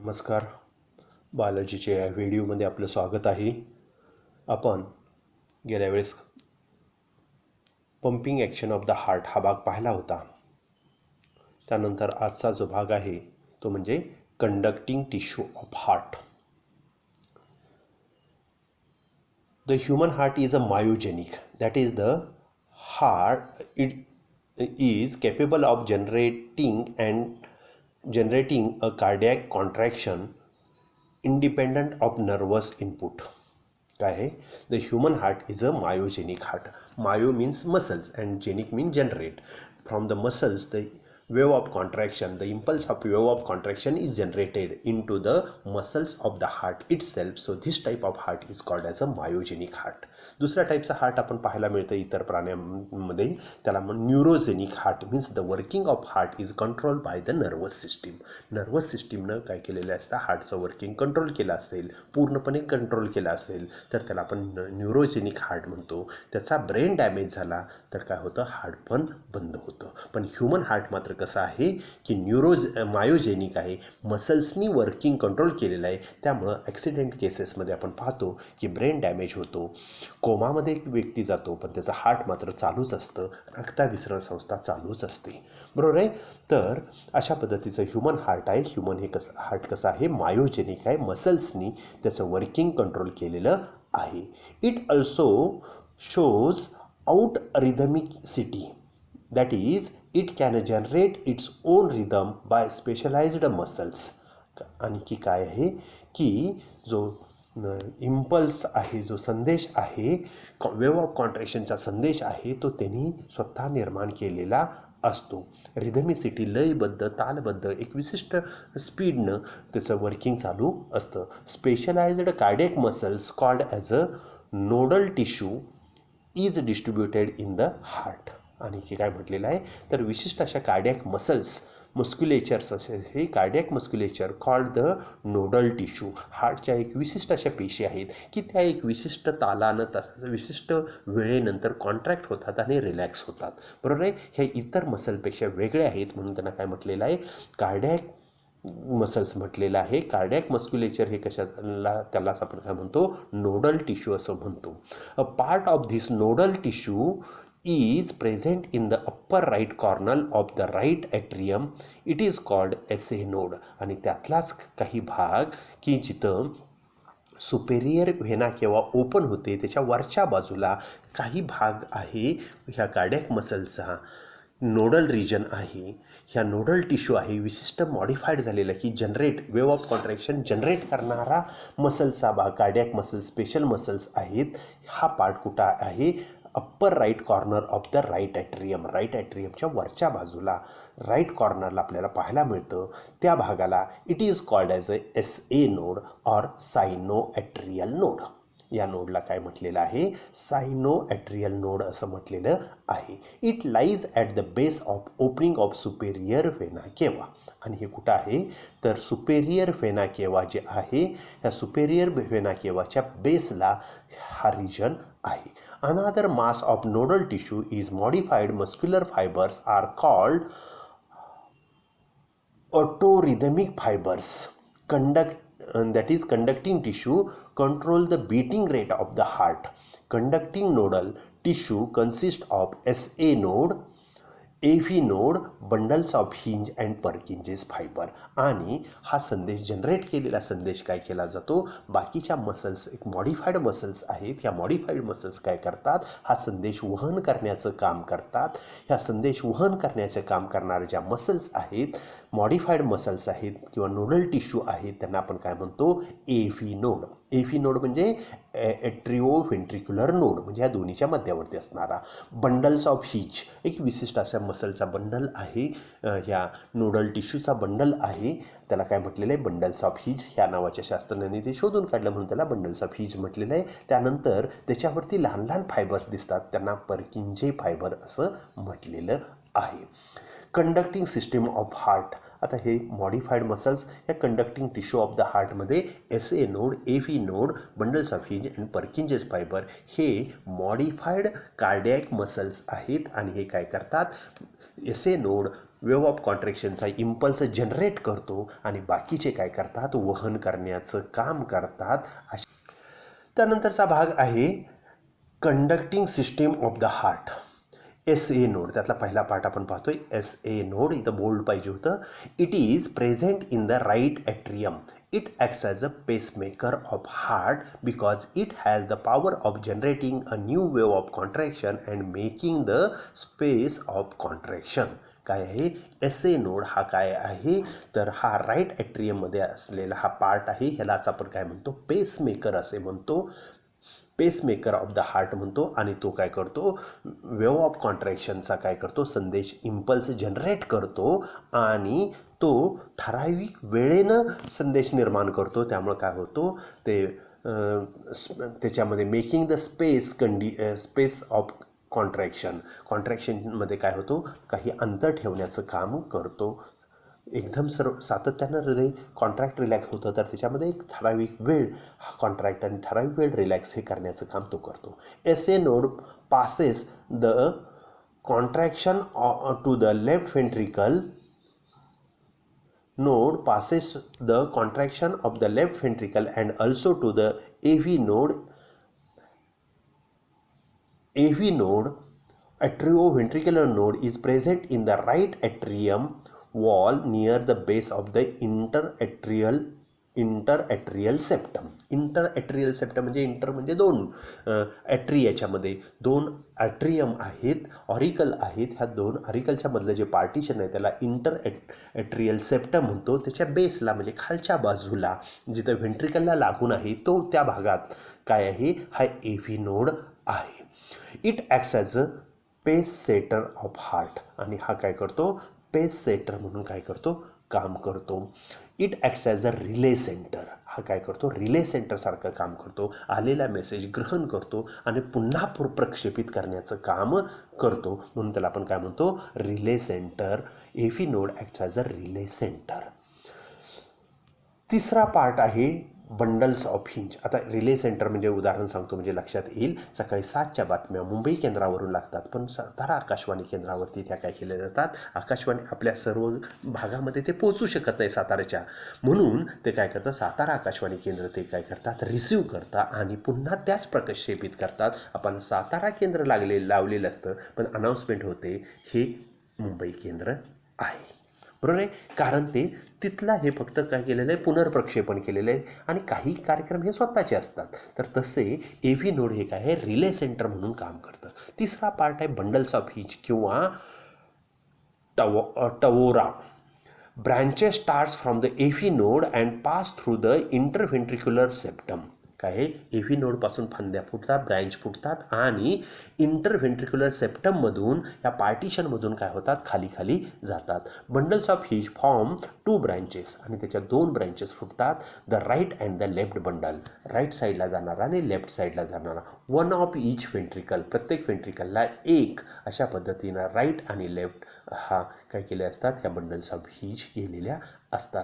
नमस्कार. बायोलॉजीच्या या व्हिडिओमध्ये आपलं स्वागत आहे. आपण गेल्या वेळेस pumping action of the heart हा भाग पाहिला होता. त्यानंतर आजचा जो भाग आहे तो म्हणजे conducting tissue of heart. The human heart is a myogenic, that is the heart it is capable of generating a cardiac contraction independent of nervous input. काय आहे? The human heart is a myogenic heart. Myo means muscles and genic means generate. From the muscles, the wave of contraction, the impulse of wave of contraction is generated into the muscles of the heart itself. So this type of heart is called as a myogenic heart. दुसऱ्या टाईपचा heart आपण पाहायला मिळतं इतर प्राण्यांमध्ये, त्याला neurogenic heart means the working of heart is control by the nervous system. Nervous सिस्टीमनं काय केलेलं असतं, हार्टचं वर्किंग कंट्रोल केलं असेल, पूर्णपणे कंट्रोल केलं असेल तर त्याला आपण न्यूरोजेनिक हार्ट म्हणतो. त्याचा ब्रेन डॅमेज झाला तर काय होतं, हार्ट पण बंद होतं. पण ह्युमन हार्ट मात्र कसं आहे की मायोजेनिक आहे, मसल्सनी वर्किंग कंट्रोल केलेलं आहे. त्यामुळं ॲक्सिडेंट केसेसमध्ये आपण पाहतो की ब्रेन डॅमेज होतो, कोमामध्ये एक व्यक्ती जातो, पण त्याचं हार्ट मात्र चालूच असतं, रक्ताभिसरण संस्था चालूच असते. बरोबर आहे. तर अशा पद्धतीचं ह्युमन हार्ट आहे. ह्युमन हे हार्ट कसं आहे, मायोजेनिक आहे, मसल्सनी त्याचं वर्किंग कंट्रोल केलेलं आहे. It also shows out rhythmicity, that is it can generate its own rhythm by specialised muscles. आणखी काय आहे की जो इम्पल्स आहे, जो संदेश आहे, वेव्ह ऑफ कॉन्ट्रॅक्शनचा संदेश आहे, तो त्यांनी स्वतः निर्माण केलेला असतो. रिदमिसिटी लयबद्ध, तालबद्ध एक विशिष्ट स्पीडनं त्याचं वर्किंग चालू असतं. Specialised cardiac muscles called as a nodal tissue is distributed in the heart. आणि काय म्हटलेलं आहे तर विशिष्ट अशा कार्डियक मसल्स, मस्क्युलेचर्स असे हे cardiac musculature called the nodal tissue. हार्टच्या एक विशिष्ट अशा पेशी आहेत की त्या एक विशिष्ट तालानं विशिष्ट वेळेनंतर कॉन्ट्रॅक्ट होतात आणि रिलॅक्स होतात. बरोबर आहे. हे इतर मसलपेक्षा वेगळे आहेत म्हणून त्यांना काय म्हटलेलं आहे, कार्डियक मसल्स म्हटलेलं आहे. कार्डियक मस्क्युलेचर हे कशाला, त्यालाच आपण काय म्हणतो, नोडल टिश्यू असं म्हणतो. A part of this nodal tissue is present in the upper right corner of the right atrium. It is called SA node. आणि त्यातलाच काही भाग की जिथं सुपेरियर व्हेना केव्हा ओपन होते त्याच्या वरच्या बाजूला काही भाग आहे ह्या कार्डियक मसलचा, नोडल रिजन आहे. ह्या नोडल टिश्यू आहे विशिष्ट मॉडिफाईड झालेला की generate wave of contraction generate करणारा मसलचा भाग, कार्डियक मसल्स, स्पेशल मसल्स आहेत. हा पार्ट कुठं आहे, upper right corner of the right atrium. Right ॲट्रियमच्या वरच्या बाजूला राईट कॉर्नरला आपल्याला पाहायला मिळतं. त्या भागाला it is called as a SA node or sino atrial node. या नोडला काय म्हटलेलं आहे, सायनो ॲट्रियल नोड असं म्हटलेलं आहे. It lies at the base of opening of superior Vena केवा. आणि हे कुठं आहे तर सुपेरियर व्हेना केवा जे आहे, ह्या सुपेरियर व्हेना केवाच्या बेसला हा रिजन आहे. Another mass of nodal tissue is modified muscular fibres are called autorhythmic fibres. that is conducting tissue control the beating rate of the heart. Conducting nodal tissue consists of SA node, AV node, bundles of hinge and Purkinje's fibre. आणि हा संदेश generate केलेला संदेश काय केला जातो, बाकीच्या muscles एक मॉडिफाईड मसल्स आहेत, ह्या मॉडिफाईड मसल्स काय करतात, हा संदेश वहन करण्याचं काम करतात. ह्या संदेश वहन करण्याचं काम करणाऱ्या ज्या मसल्स आहेत, मॉडिफाईड मसल्स आहेत किंवा नोडल टिश्यू आहेत, त्यांना आपण काय म्हणतो, AV नोड. AV नोड म्हणजे एट्रिओ व्हेंट्रिक्युलर नोड, म्हणजे या दोन्हीच्या मध्यावरती असणारा. बंडल्स ऑफ हिंज एक विशिष्ट अशा मसलचा बंडल आहे, ह्या नोडल टिश्यूचा बंडल आहे, त्याला काय म्हटलेलं आहे, बंडल्स ऑफ हिंज. ह्या नावाच्या शास्त्रज्ञांनी ते शोधून काढलं म्हणून त्याला बंडल्स ऑफ हिंज म्हटलेलं आहे. त्यानंतर त्याच्यावरती लहान लहान फायबर्स दिसतात, त्यांना पर्किंजे फायबर असं म्हटलेलं आहे. Conducting system of heart. आता हे मॉडिफाईड मसल्स या कंडक्टिंग टिश्यू ऑफ द हार्टमध्ये SA node, AV node, bundles of hinge and Purkinje's fibre हे मॉडिफाईड कार्डियक मसल्स आहेत. आणि हे काय करतात, SA नोड, वेव्ह ऑफ कॉन्ट्रॅक्शनचा इम्पल्स जनरेट करतो आणि बाकीचे काय करतात, वहन करण्याचं काम करतात. त्यानंतरचा भाग आहे conducting system of the heart. SA node, त्यातला पहिला पार्ट आपण पाहतोय. SA नोड, इथं बोल्ड पाहिजे होतं. It is present in the right atrium. It acts as a pacemaker of heart because it has the power of generating a new wave of contraction and making the space of contraction. काय आहे, SA node हा काय आहे, तर हा right ॲट्रियममध्ये असलेला हा part आहे. ह्यालाच आपण काय म्हणतो, पेसमेकर असे म्हणतो. पेसमेकर ऑफ द हार्ट म्हणतो. आणि तो काय करतो, वेव्ह ऑफ कॉन्ट्रॅक्शनचा काय करतो, संदेश इम्पल्स जनरेट करतो आणि तो ठराविक वेळेनं संदेश निर्माण करतो. त्यामुळं काय होतो, ते त्याच्यामध्ये मेकिंग द स्पेस ऑफ कॉन्ट्रॅक्शनमध्ये काय होतो, काही अंतर ठेवण्याचं काम करतो. एकदम सातत्यानं हृदय कॉन्ट्रॅक्ट रिलॅक्स होतं, तर त्याच्यामध्ये एक ठराविक वेळ हा कॉन्ट्रॅक्ट आणि ठराविक वेळ रिलॅक्स हे करण्याचं काम तो करतो. SA node passes the contraction to the left ventricle. Node passes the contraction of the left ventricle and also to the AV node. AV node, atrioventricular node, is present in the right atrium wall near the base of the interatrial septum. Interatrial septum म्हणजे inter म्हणजे दोन ॲट्री, याच्यामध्ये दोन atrium आहेत, auricle आहेत. ह्या दोन ऑरिकलच्या मधलं जे पार्टिशन आहे त्याला इंटरॲट्रियल सेप्टम म्हणतो. त्याच्या बेसला म्हणजे खालच्या बाजूला जिथं व्हेंट्रिकलला लागून आहे तो त्या भागात काय आहे, हा AV नोड आहे. It acts as a pacesetter of heart. आणि हा काय करतो, पेस सेटर म्हणून काय करतो, काम करतो. It acts as a relay centre. हा काय करतो, रिले सेंटरसारखं काम करतो. आलेला मेसेज ग्रहण करतो आणि पुन्हा प्रक्षेपित करण्याचं काम करतो. म्हणून त्याला आपण काय म्हणतो, relay centre. AV node acts as अ रिले सेंटर. तिसरा पार्ट आहे बंडल्स ऑफ हिंज. आता रिले सेंटर म्हणजे उदाहरण सांगतो म्हणजे लक्षात येईल. सकाळी 7च्या बातम्या मुंबई केंद्रावरून लागतात, पण सातारा आकाशवाणी केंद्रावरती त्या काय केल्या जातात, आकाशवाणी आपल्या सर्व भागामध्ये ते पोहोचू शकत नाही साताऱ्याच्या, म्हणून ते काय करतात, सातारा आकाशवाणी केंद्र ते काय करतात, रिसिव्ह करतात आणि पुन्हा त्याच प्रक्षेपित करतात. आपण सातारा केंद्र लावलेलं असतं, पण अनाऊन्समेंट होते हे मुंबई केंद्र आहे. बरोबर आहे, कारण ते तिथला हे फक्त काय केलेलं आहे, पुनर्प्रक्षेपण केलेलं आहे. आणि काही कार्यक्रम हे स्वतःचे असतात. तर तसे AV नोड हे काय आहे, रिले सेंटर म्हणून काम करतं. तिसरा पार्ट आहे बंडल्स ऑफ हिंज किंवा Tawara. Branches starts from the AV node and pass through the interventricular septum. काय आहे, AV नोडपासून फांद्या फुटतात, ब्रँच फुटतात आणि इंटरव्हेंट्रिक्युलर सेप्टममधून या पार्टिशनमधून काय होतात, खाली खाली जातात. Bundles of hinge form 2 branches आणि त्याच्या 2 ब्रँचेस फुटतात. The right and the left bundle, right साईडला जाणारा आणि लेफ्ट साईडला जाणारा. 1 ऑफ ईच व्हेंट्रिकल, प्रत्येक व्हेंट्रिकलला एक. अशा पद्धतीनं राईट आणि लेफ्ट हा काय केले असतात, ह्या बंडल्स ऑफ हिंज गेलेल्या असतात.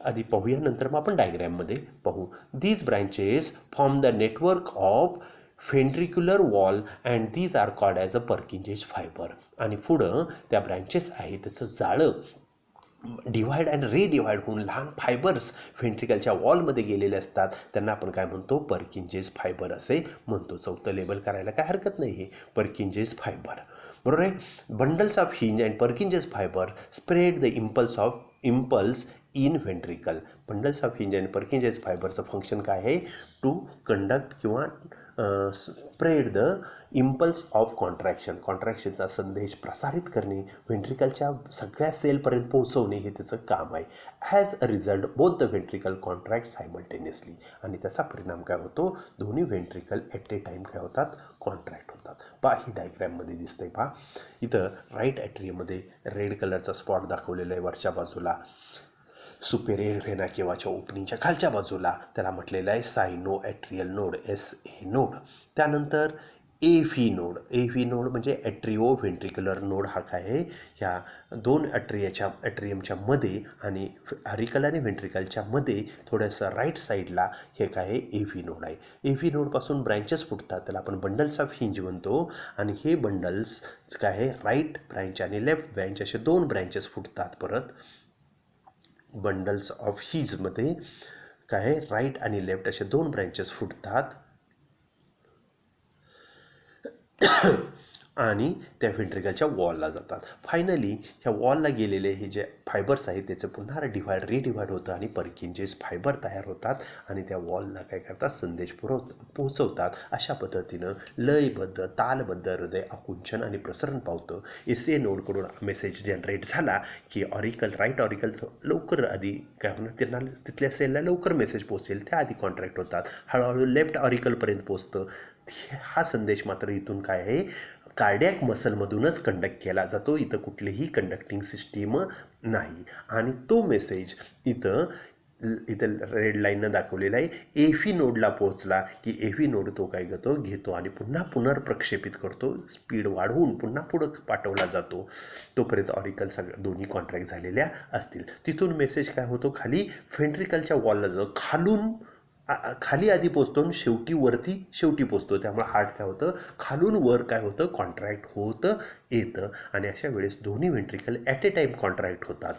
आधी पाहूया, नंतर मग आपण डायग्रॅममध्ये पाहू. These branches form the network of ventricular wall and these are called as a Purkinje's fibre. आणि पुढं त्या ब्रँचेस आहे त्याचं जाळं डिव्हाइड अँड रिडिव्हाइड होऊन लहान फायबर्स व्हेंट्रिकलच्या वॉलमध्ये गेलेले असतात. त्यांना आपण काय म्हणतो, पर्किंजेस फायबर असे म्हणतो. चौथं लेबल करायला काय हरकत नाही, हे पर्किंजेस फायबर. बरोबर आहे. Bundles of hinge and Purkinje's fibre spread the impulse in ventricle. Bundles of hinge and Purkinje's फायबरचं फंक्शन काय आहे, टू कंडक्ट किंवा स्प्रेड द इम्पल्स ऑफ कॉन्ट्रॅक्शनचा संदेश प्रसारित करणे, व्हेंट्रिकलच्या सगळ्या सेलपर्यंत पोहोचवणे हे त्याचं काम आहे. As a result both the ventricle contract simultaneously. आणि त्याचा परिणाम काय होतो, दोन्ही व्हेंट्रिकल ॲट ए टाईम काय होतात, कॉन्ट्रॅक्ट होतात. पहा, ही डायग्रॅममध्ये दिसतंय. पहा इथं राईट ॲट्रियममध्ये रेड कलरचा स्पॉट दाखवलेला आहे वरच्या बाजूला. सुपेरियर व्हेना केव्हाच्या ओपनिंगच्या खालच्या बाजूला त्याला म्हटलेलं आहे सायनो ॲट्रियल नोड, SA नोड. त्यानंतर एव्ही नोड. एव्ही नोड म्हणजे ॲट्रिओ व्हेंट्रिक्युलर नोड हा काय आहे, ह्या दोन ॲट्रियमच्या मध्ये आणि अरिकल आणि व्हेंट्रिकलच्या मध्ये थोडंसं राईट साईडला हे काय आहे, एव्ही नोड आहे. एव्ही नोडपासून ब्रँचेस फुटतात, त्याला आपण बंडल्स ऑफ हिंज म्हणतो. आणि हे बंडल्स काय आहे, राईट ब्रँच आणि लेफ्ट ब्रँच असे दोन ब्रँचेस फुटतात. परत बंडल्स ऑफ हिंजमध्ये काय आहे, राईट आणि लेफ्ट असे दोन ब्रँचेस फुटतात. आणि त्या व्हेंट्रिकलच्या वॉलला जातात. फायनली ह्या वॉलला गेलेले हे जे फायबर्स आहेत त्याचं पुन्हा रिडिव्हाइड होतं आणि पर्किंजेस फायबर तयार होतात आणि त्या वॉलला काय करतात, संदेश पोहोचवतात. अशा पद्धतीनं लयबद्ध तालबद्ध हृदय आकुंचन आणि प्रसरण पावतं. SA नोडकडून मेसेज जनरेट झाला की राईट ऑरिकल लवकर आधी काय होणार, त्यांना तिथल्या सेलला लवकर मेसेज पोहोचेल, त्या आधी कॉन्ट्रॅक्ट होतात. हळूहळू लेफ्ट ऑरिकलपर्यंत पोहोचतं. हा संदेश मात्र इथून काय आहे, कार्डियक मसलमधूनच कंडक्ट केला जातो. इथं कुठलीही कंडक्टिंग सिस्टीम नाही. आणि तो मेसेज इथं रेड लाईननं दाखवलेला आहे. एव्ही नोडला पोहोचला की एव्ही नोड तो काय करतो, घेतो आणि पुन्हा पुनर्प्रक्षेपित करतो. स्पीड वाढवून पुन्हा पुढं पाठवला जातो. तोपर्यंत ऑरिकल दोन्ही कॉन्ट्रॅक्ट झालेल्या असतील. तिथून मेसेज काय होतो, खाली व्हेंट्रिकलच्या वॉलला जातो, खाली आधी पोचतो आणि शेवटी पोचतो. त्यामुळे हार्ट काय होतं, खालून वर काय होतं, कॉन्ट्रॅक्ट होतं येतं. आणि अशा वेळेस दोन्ही ventricle at a time contract होतात.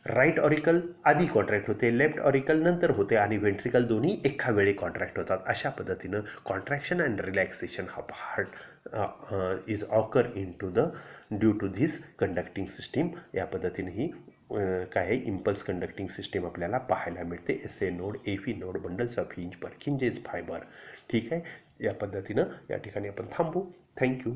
राईट ऑरिकल आधी कॉन्ट्रॅक्ट होते, लेफ्ट ऑरिकल नंतर होते आणि व्हेंट्रिकल दोन्ही एका वेळी कॉन्ट्रॅक्ट होतात. अशा पद्धतीनं contraction and relaxation of heart is occur due to this conducting system. या पद्धतीने ही काय आहे, इम्पल्स कंडक्टिंग सिस्टीम आपल्याला पाहायला मिळते. SA node, AV node, bundles of hinge, Purkinje's fibre. ठीक आहे, या पद्धतीनं या ठिकाणी आपण थांबू. थँक्यू.